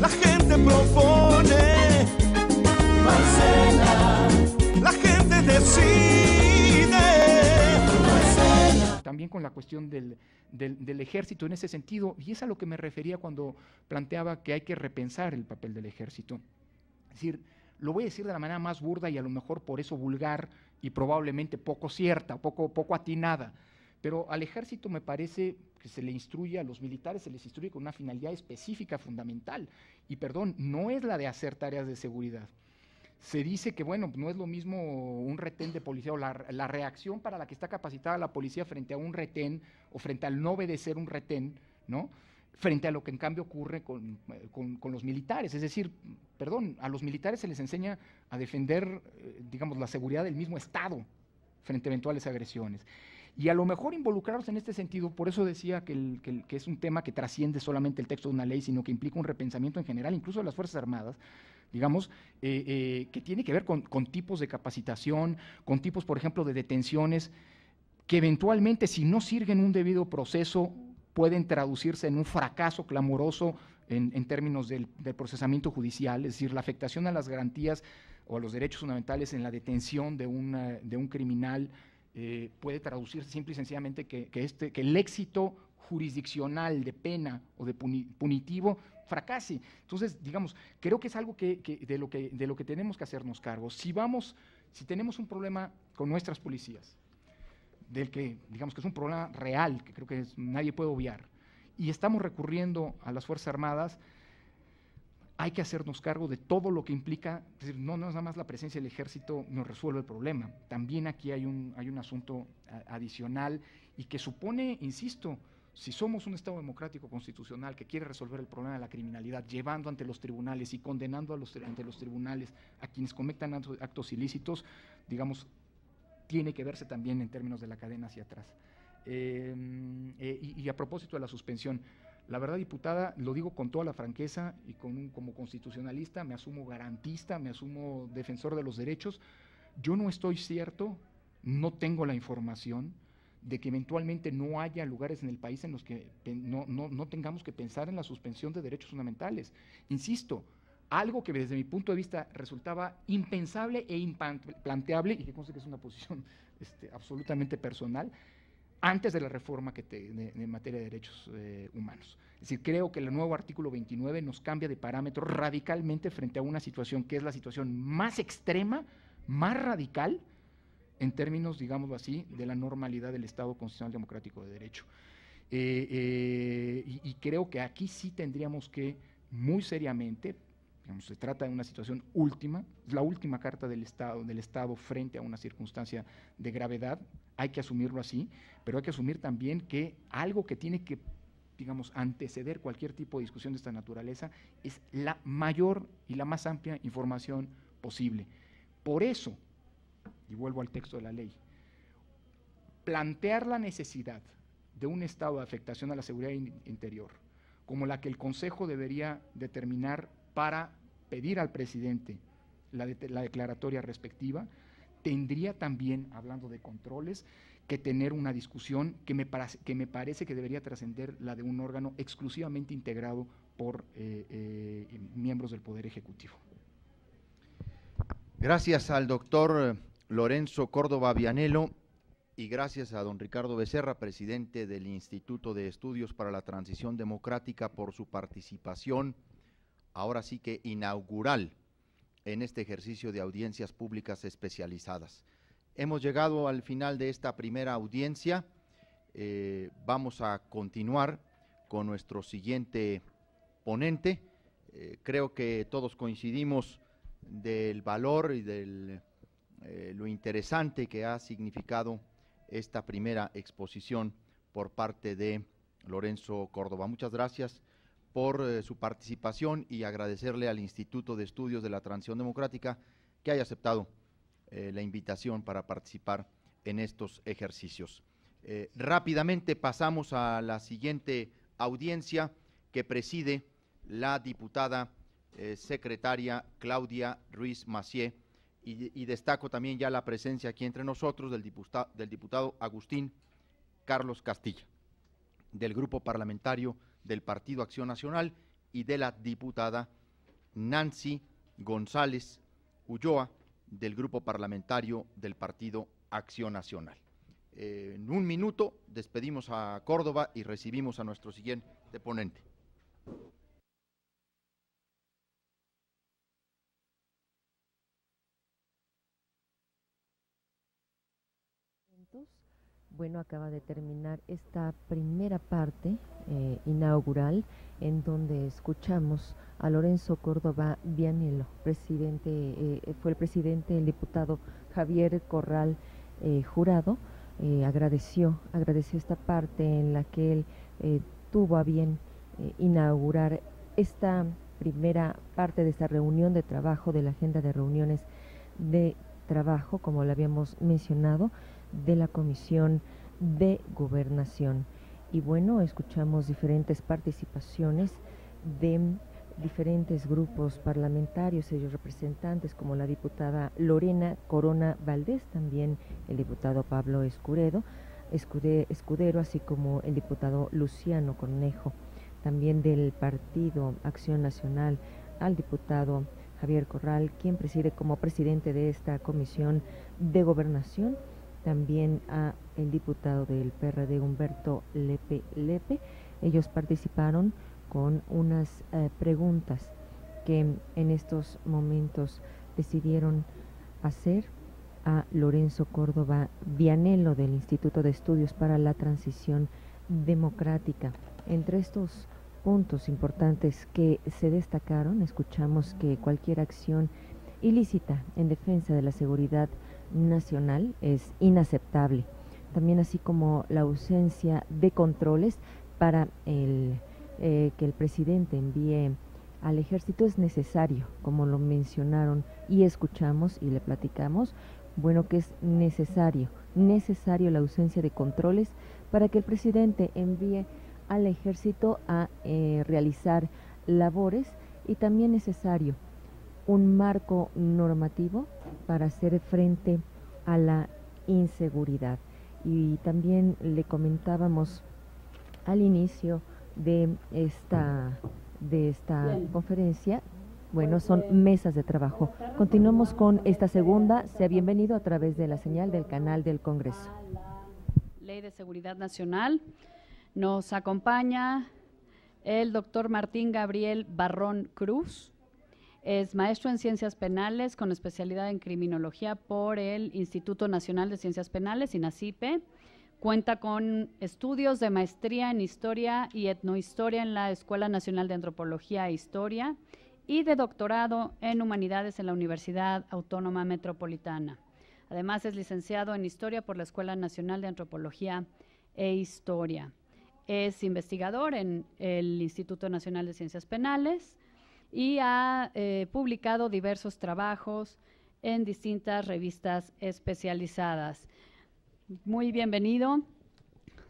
La gente propone, Marcela. La gente decide, Marcela. También con la cuestión del ejército en ese sentido, y es a lo que me refería cuando planteaba que hay que repensar el papel del ejército. Es decir, lo voy a decir de la manera más burda y a lo mejor por eso vulgar y probablemente poco cierta, poco atinada, pero al ejército me parece que se le instruye, a los militares se les instruye con una finalidad específica, fundamental, y perdón, no es la de hacer tareas de seguridad. Se dice que, bueno, no es lo mismo un retén de policía o la reacción para la que está capacitada la policía frente a un retén o frente al no obedecer un retén, ¿no? Frente a lo que en cambio ocurre con los militares. Es decir, perdón, a los militares se les enseña a defender, digamos, la seguridad del mismo Estado frente a eventuales agresiones. Y a lo mejor involucrarlos en este sentido, por eso decía que es un tema que trasciende solamente el texto de una ley, sino que implica un repensamiento en general, incluso de las Fuerzas Armadas, digamos, que tiene que ver con tipos de capacitación, con tipos, por ejemplo, de detenciones, que eventualmente, si no sirven un debido proceso, pueden traducirse en un fracaso clamoroso en términos del procesamiento judicial, es decir, la afectación a las garantías o a los derechos fundamentales en la detención de un criminal puede traducirse simple y sencillamente que el éxito jurisdiccional de pena o de punitivo fracase. Entonces, digamos, creo que es algo de lo que tenemos que hacernos cargo. Si tenemos un problema con nuestras policías, del que, digamos, que es un problema real, que creo que nadie puede obviar, y estamos recurriendo a las Fuerzas Armadas, hay que hacernos cargo de todo lo que implica, es decir, no nada más la presencia del ejército nos resuelve el problema, también aquí hay un asunto adicional y que supone, insisto, si somos un Estado democrático constitucional que quiere resolver el problema de la criminalidad, llevando ante los tribunales y condenando ante los tribunales a quienes cometan actos ilícitos, digamos, tiene que verse también en términos de la cadena hacia atrás. Y a propósito de la suspensión, la verdad, diputada, lo digo con toda la franqueza y como constitucionalista, me asumo garantista, me asumo defensor de los derechos. Yo no estoy cierto, no tengo la información de que eventualmente no haya lugares en el país en los que no tengamos que pensar en la suspensión de derechos fundamentales. Insisto, algo que desde mi punto de vista resultaba impensable e implanteable, y que conste que es una posición absolutamente personal, antes de la reforma en materia de derechos humanos. Es decir, creo que el nuevo artículo 29 nos cambia de parámetro radicalmente frente a una situación que es la situación más extrema, más radical, en términos, digámoslo así, de la normalidad del Estado constitucional democrático de derecho. Y creo que aquí sí tendríamos que, muy seriamente, digamos, se trata de una situación última, es la última carta del Estado frente a una circunstancia de gravedad, hay que asumirlo así, pero hay que asumir también que algo que tiene que, digamos, anteceder cualquier tipo de discusión de esta naturaleza es la mayor y la más amplia información posible. Por eso, y vuelvo al texto de la ley, plantear la necesidad de un estado de afectación a la seguridad interior, como la que el Consejo debería determinar para pedir al presidente la declaratoria respectiva, tendría también, hablando de controles, que tener una discusión que me parece que debería trascender la de un órgano exclusivamente integrado por miembros del Poder Ejecutivo. Gracias al doctor Lorenzo Córdoba Vianello y gracias a don Ricardo Becerra, presidente del Instituto de Estudios para la Transición Democrática, por su participación, ahora sí que inaugural, en este ejercicio de audiencias públicas especializadas. Hemos llegado al final de esta primera audiencia, vamos a continuar con nuestro siguiente ponente. Creo que todos coincidimos del valor y lo interesante que ha significado esta primera exposición por parte de Lorenzo Córdoba. Muchas gracias por su participación y agradecerle al Instituto de Estudios de la Transición Democrática que haya aceptado la invitación para participar en estos ejercicios. Rápidamente pasamos a la siguiente audiencia que preside la diputada secretaria Claudia Ruiz Massieu, y destaco también ya la presencia aquí entre nosotros del diputado Agustín Carlos Castilla, del Grupo Parlamentario del Partido Acción Nacional, y de la diputada Nancy González Ulloa, del Grupo Parlamentario del Partido Acción Nacional. En un minuto despedimos a Córdoba y recibimos a nuestro siguiente ponente. Bueno, acaba de terminar esta primera parte inaugural, en donde escuchamos a Lorenzo Córdoba Vianello, presidente, fue el presidente, el diputado Javier Corral Jurado, agradeció esta parte en la que él tuvo a bien inaugurar esta primera parte de esta reunión de trabajo, de la agenda de reuniones de trabajo, como lo habíamos mencionado, de la Comisión de Gobernación. Y bueno, escuchamos diferentes participaciones de diferentes grupos parlamentarios, ellos representantes como la diputada Lorena Corona Valdés, también el diputado Pablo Escudero, así como el diputado Luciano Cornejo, también del Partido Acción Nacional, al diputado Javier Corral, quien preside como presidente de esta Comisión de Gobernación, también a el diputado del PRD Humberto Lepe. Ellos participaron con unas preguntas que en estos momentos decidieron hacer a Lorenzo Córdoba Vianello del Instituto de Estudios para la Transición Democrática. Entre estos puntos importantes que se destacaron, escuchamos que cualquier acción ilícita en defensa de la seguridad nacional es inaceptable, también así como la ausencia de controles para que el presidente envíe al ejército es necesario, como lo mencionaron y escuchamos y le platicamos, bueno, que es necesario la ausencia de controles para que el presidente envíe al ejército a realizar labores, y también necesario un marco normativo para hacer frente a la inseguridad. Y también le comentábamos al inicio de esta conferencia, bueno, son mesas de trabajo. Continuamos con esta segunda. Sea bienvenido a través de la señal del canal del Congreso. Ley de Seguridad Nacional. Nos acompaña el doctor Martín Gabriel Barrón Cruz. Es maestro en Ciencias Penales con especialidad en Criminología por el Instituto Nacional de Ciencias Penales, INACIPE. Cuenta con estudios de maestría en Historia y Etnohistoria en la Escuela Nacional de Antropología e Historia y de doctorado en Humanidades en la Universidad Autónoma Metropolitana. Además, es licenciado en Historia por la Escuela Nacional de Antropología e Historia. Es investigador en el Instituto Nacional de Ciencias Penales y ha publicado diversos trabajos en distintas revistas especializadas. Muy bienvenido,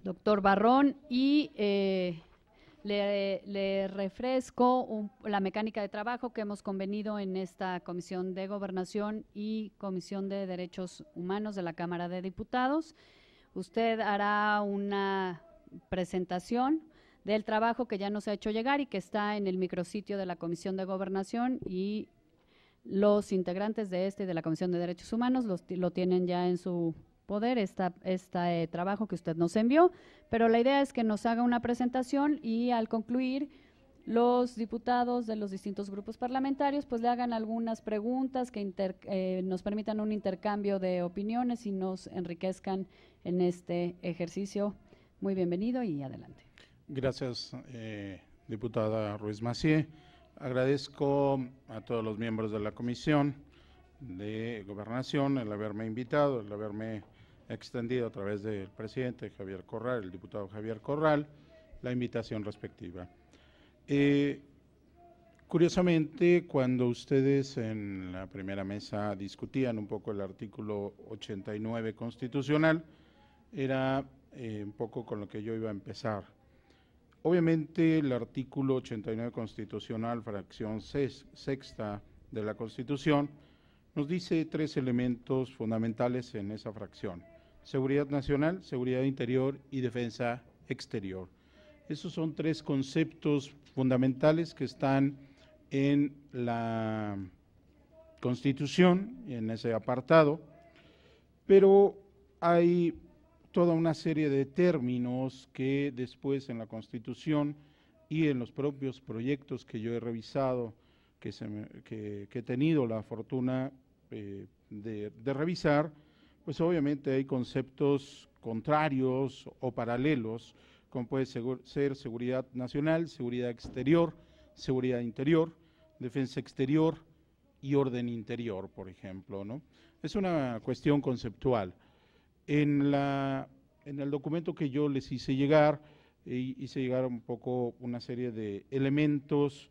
doctor Barrón, y le refresco la mecánica de trabajo que hemos convenido en esta Comisión de Gobernación y Comisión de Derechos Humanos de la Cámara de Diputados. Usted hará una presentación del trabajo que ya nos ha hecho llegar y que está en el micrositio de la Comisión de Gobernación, y los integrantes de y de la Comisión de Derechos Humanos lo tienen ya en su poder, este trabajo que usted nos envió, pero la idea es que nos haga una presentación y al concluir los diputados de los distintos grupos parlamentarios pues le hagan algunas preguntas que nos permitan un intercambio de opiniones y nos enriquezcan en este ejercicio. Muy bienvenido y adelante. Gracias, diputada Ruiz Massieu. Agradezco a todos los miembros de la Comisión de Gobernación el haberme invitado, el haberme extendido a través del presidente Javier Corral, el diputado Javier Corral, la invitación respectiva. Curiosamente, cuando ustedes en la primera mesa discutían un poco el artículo 89 constitucional, era un poco con lo que yo iba a empezar. Obviamente el artículo 89 constitucional, fracción sexta de la Constitución, nos dice tres elementos fundamentales en esa fracción: seguridad nacional, seguridad interior y defensa exterior. Esos son tres conceptos fundamentales que están en la Constitución, en ese apartado, pero hay toda una serie de términos que después en la Constitución y en los propios proyectos que yo he revisado, que he tenido la fortuna de revisar, pues obviamente hay conceptos contrarios o paralelos, como puede ser seguridad nacional, seguridad exterior, seguridad interior, defensa exterior y orden interior, por ejemplo, ¿no? Es una cuestión conceptual. En el documento que yo les hice llegar un poco una serie de elementos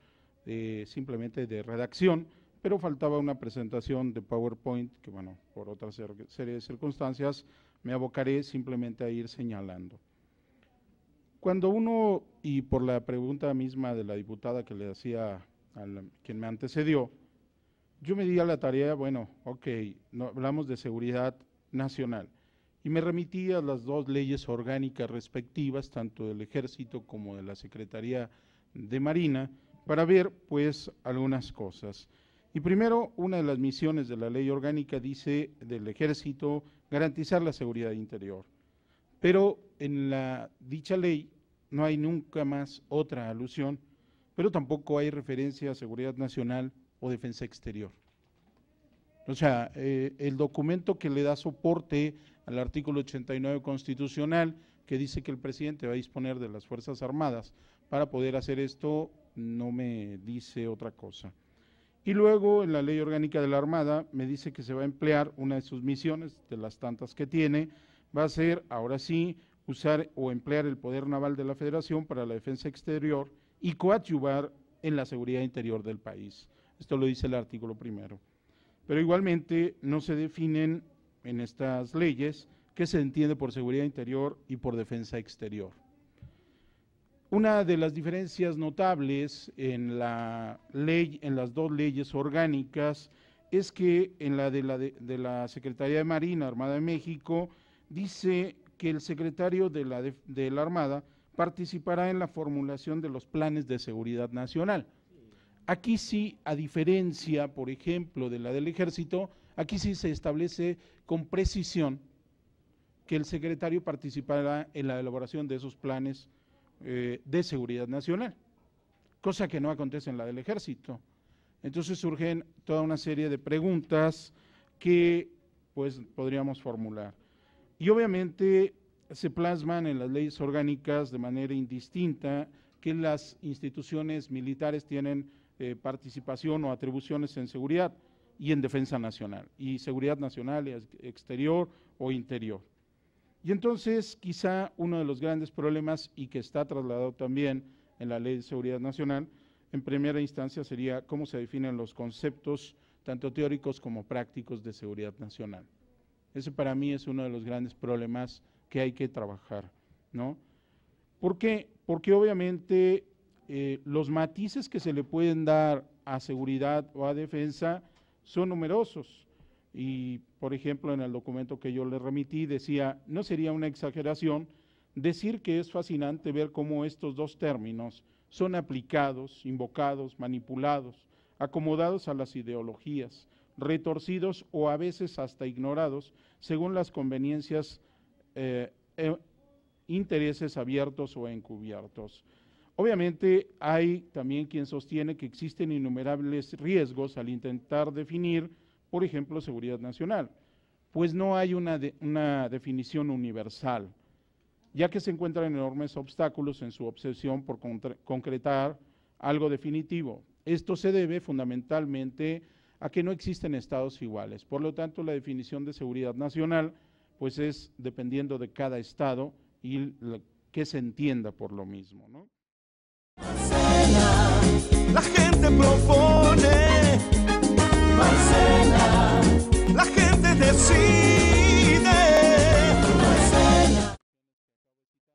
simplemente de redacción, pero faltaba una presentación de PowerPoint que, bueno, por otra serie de circunstancias me abocaré simplemente a ir señalando. Cuando uno, y por la pregunta misma de la diputada que le hacía a quien me antecedió, yo me di a la tarea, bueno, ok, no, hablamos de seguridad nacional, y me remití a las dos leyes orgánicas respectivas, tanto del Ejército como de la Secretaría de Marina, para ver, pues, algunas cosas. Y primero, una de las misiones de la ley orgánica dice del Ejército garantizar la seguridad interior, pero en dicha ley no hay nunca más otra alusión, pero tampoco hay referencia a seguridad nacional o defensa exterior. O sea, el documento que le da soporte al artículo 89 constitucional, que dice que el presidente va a disponer de las Fuerzas Armadas para poder hacer esto, no me dice otra cosa. Y luego en la ley orgánica de la Armada me dice que se va a emplear una de sus misiones, de las tantas que tiene, va a ser, ahora sí, usar o emplear el poder naval de la Federación para la defensa exterior y coadyuvar en la seguridad interior del país. Esto lo dice el artículo primero. Pero igualmente no se definen en estas leyes qué se entiende por seguridad interior y por defensa exterior. Una de las diferencias notables en la ley, en las dos leyes orgánicas, es que en la de la Secretaría de Marina, Armada de México, dice que el secretario de la Armada participará en la formulación de los planes de seguridad nacional. Aquí sí, a diferencia, por ejemplo, de la del Ejército, aquí sí se establece con precisión que el secretario participará en la elaboración de esos planes de seguridad nacional, cosa que no acontece en la del Ejército. Entonces surgen toda una serie de preguntas que pues podríamos formular. Y obviamente se plasman en las leyes orgánicas de manera indistinta que las instituciones militares tienen participación o atribuciones en seguridad y en defensa nacional, y seguridad nacional, exterior o interior. Y entonces quizá uno de los grandes problemas, y que está trasladado también en la Ley de Seguridad Nacional, en primera instancia sería cómo se definen los conceptos, tanto teóricos como prácticos, de seguridad nacional. Ese para mí es uno de los grandes problemas que hay que trabajar, ¿no? ¿Por qué? Porque obviamente los matices que se le pueden dar a seguridad o a defensa son numerosos. Y, por ejemplo, en el documento que yo le remití decía, no sería una exageración decir que es fascinante ver cómo estos dos términos son aplicados, invocados, manipulados, acomodados a las ideologías, retorcidos o a veces hasta ignorados según las conveniencias, intereses abiertos o encubiertos. Obviamente hay también quien sostiene que existen innumerables riesgos al intentar definir, por ejemplo, seguridad nacional, pues no hay una definición universal, ya que se encuentran enormes obstáculos en su obsesión por concretar algo definitivo. Esto se debe fundamentalmente a que no existen estados iguales, por lo tanto la definición de seguridad nacional pues es dependiendo de cada estado y que se entienda por lo mismo, ¿no?